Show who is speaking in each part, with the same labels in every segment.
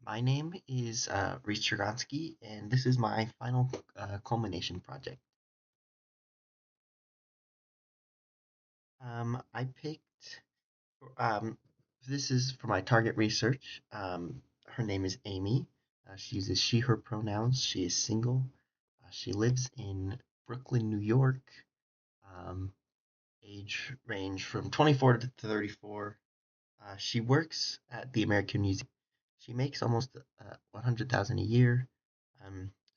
Speaker 1: My name is Reese Dragonski, and this is my final culmination project. I picked, um, this is for my target research. Her name is Amy. She uses she, her pronouns. She is single. She lives in Brooklyn, New York. Um, Age range from 24 to 34. She works at the American Museum. She makes almost 100,000 a year.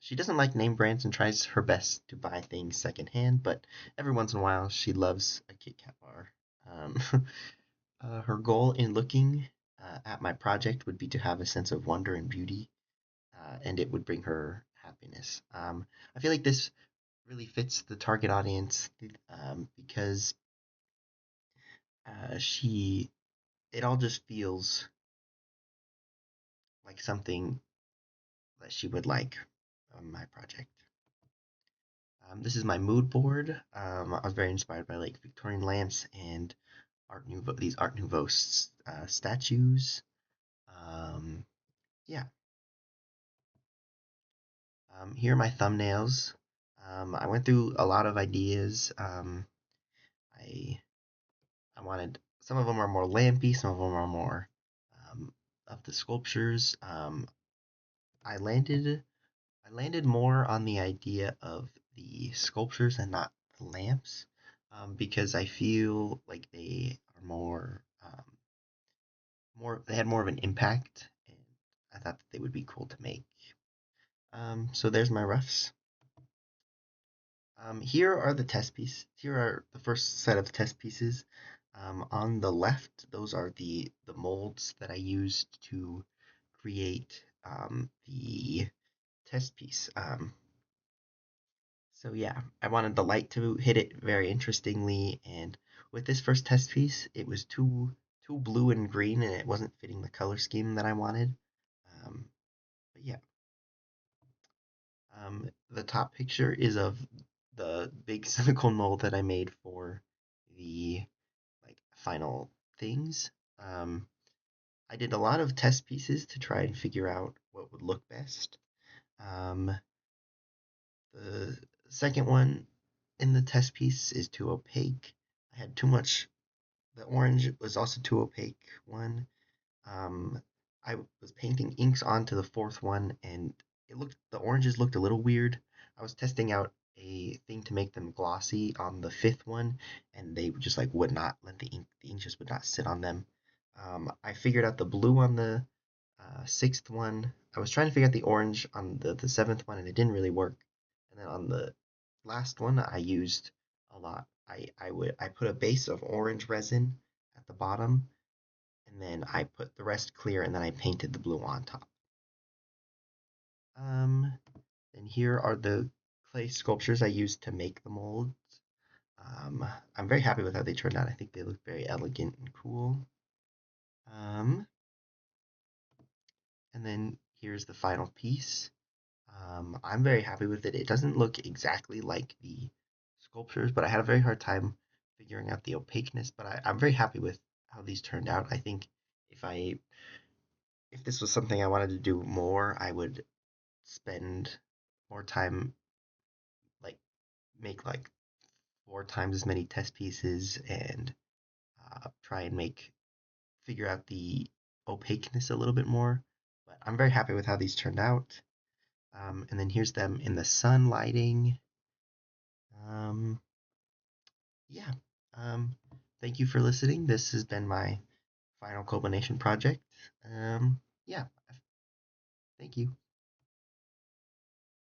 Speaker 1: She doesn't like name brands and tries her best to buy things secondhand, but every once in a while she loves a Kit Kat bar. Um, her goal in looking at my project would be to have a sense of wonder and beauty, and it would bring her happiness. I feel like this really fits the target audience because she it all just feels like something that she would like on my project. This is my mood board. I was very inspired by like Victorian lamps and Art Nouveau, these Art Nouveau statues. Um, yeah, here are my thumbnails. I went through a lot of ideas. I I wanted some of them are more lampy, some of them are more um, of the sculptures. I landed I landed more on the idea of the sculptures and not the lamps, because I feel like they are more they had more of an impact, and I thought that they would be cool to make. So there's my roughs. Here are the test pieces. Here are the first set of test pieces. On the left, those are the molds that I used to create the test piece. So yeah, I wanted the light to hit it very interestingly, and with this first test piece, it was too blue and green, and it wasn't fitting the color scheme that I wanted. Um, but yeah, the top picture is of the big silicone mold that I made for the like final things. Um, I did a lot of test pieces to try and figure out what would look best. Um, the second one in the test piece is too opaque. I had too much. The orange was also too opaque one. Um, I was painting inks onto the fourth one, and the oranges looked a little weird. I was testing out a thing to make them glossy on the fifth one, and they just like would not let the ink just would not sit on them. I figured out the blue on the sixth one. I was trying to figure out the orange on the seventh one, and it didn't really work. And then on the last one, I used a lot. I put a base of orange resin at the bottom, and then I put the rest clear, and then I painted the blue on top. Um, and here are the clay sculptures I used to make the molds. I'm very happy with how they turned out. I think they look very elegant and cool. Um, and then here's the final piece. I'm very happy with it. It doesn't look exactly like the sculptures, but I had a very hard time figuring out the opaqueness. But I'm very happy with how these turned out. I think if I if this was something I wanted to do more, I would spend more time, like make like 4 times as many test pieces and try and make figure out the opaqueness a little bit more. But I'm very happy with how these turned out. And then here's them in the sun lighting. Um, yeah. Um, Thank you for listening. This has been my final culmination project. Yeah. Thank you.